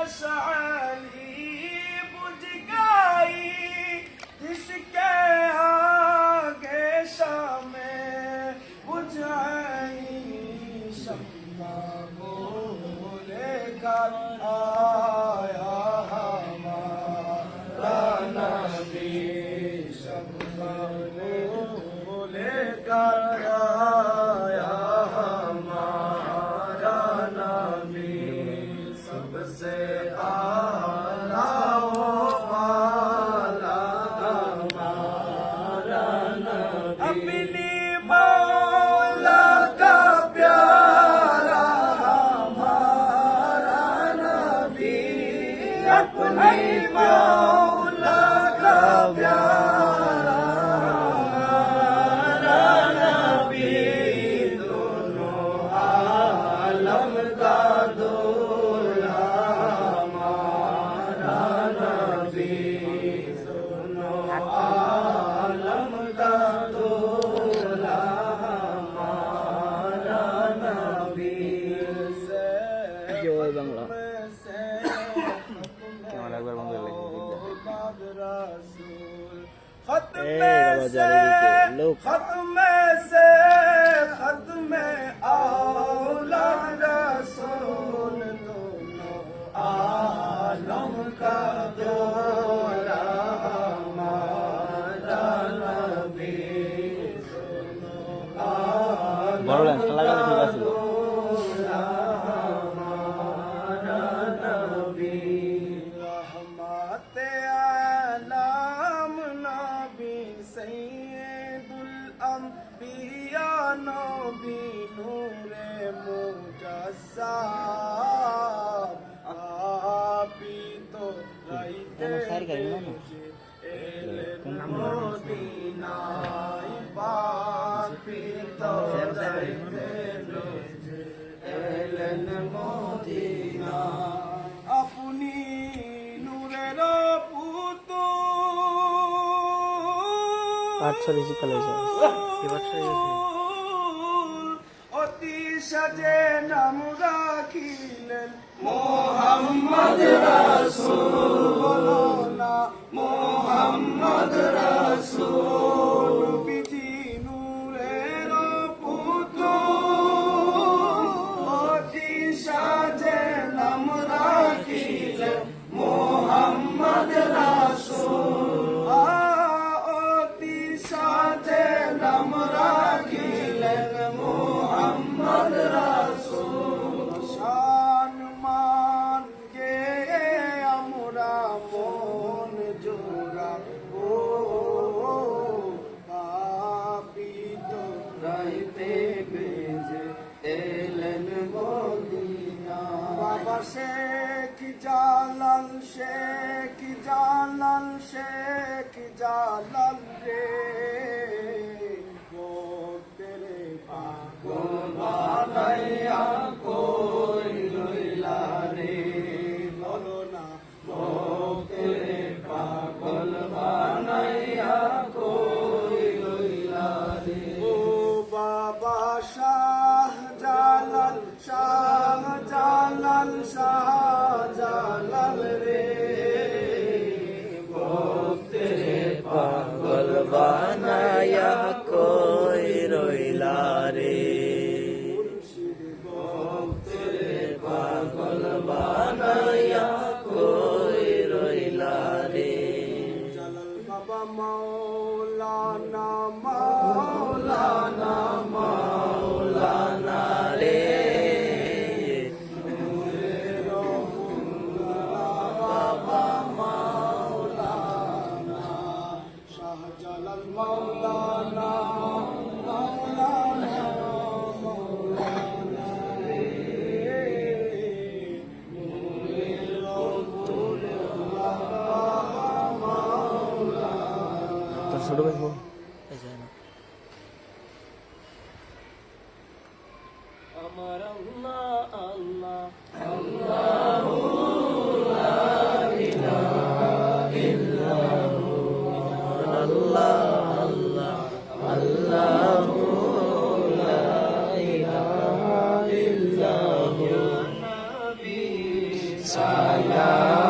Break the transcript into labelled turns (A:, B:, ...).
A: मशाली बुझ गई, इसके आगे शामें बुझाई, शम्मा लेकर आया हमारा नबी, शम्मा लेकर आया हमारा नबी, सबसे आला वो वाला हमारा नबी, अपनी मौला का प्यारा हमारा नबी, अपनी मौला का प्यारा हमारा नबी, दोनों आलम का दूल्हा हमारा नबी, दोनों आलम का दूल्हा हमारा नबी,
B: জয় বাংলা
A: क्यों
B: একবার বন্ধ করে
A: खत्म औलाद रसूल, दोनों आलम का दूल्हा हमारा नबी, दोनों आलम
B: বড় ল্যান্সটা লাগালে ঠিক আছে
A: दूल्हा हमारा नबी, रहमत आलम नबी सैयदुल अंबिया नबी नूरे मुजस्सम, आपी तो रहते एलन मोदीनाई, पापी तो रहते एलन मोदीना, अपनी नूरेर पुতুল,
B: পাঠশালী শিক্ষালয়
A: অতি সাজে নাম রাখিলেন মোহাম্মদ রাসূল, বলো না মোহাম্মদ রাসূল, নবীজি নূরের পুতুল, অতি সাজে নাম রাখিলেন মোহাম্মদ রাসূল, অতি সাজে নাম রাখিলেন মোহাম্মদ রাসূল, শান মান গে আমরা মন জোড়াবো, পাপী তো রাইতে বেজে এলেন মদিনা, বাবা শেখ জালাল, শেখ জালাল, শেখ জালাল রে, তেরে পাগল বানাইয়া কই রইলা রে, বলো না তেরে পাগল বানাইয়া কই রইলা রে, ও বাবা শাহ জালাল, শাহ জালাল, শাহ জালাল রে, তেরে পাগল
B: বানায়া কই রইলা রে,
A: তেরে
B: পাগল বানায়া কই রইলা রে,
A: জালাল বাবা মাওলানা, মাওলানা,
B: মাওলানা রে,
A: বাবা মাওলানা, শাহজালাল মাওলানা, মাওলানা, মাওলানা রে, নূরের রসুল বাবা মাওলানা,
B: তোর ছোট ভাই না
C: আমার আল্লাহ আল্লাহ
B: সালাম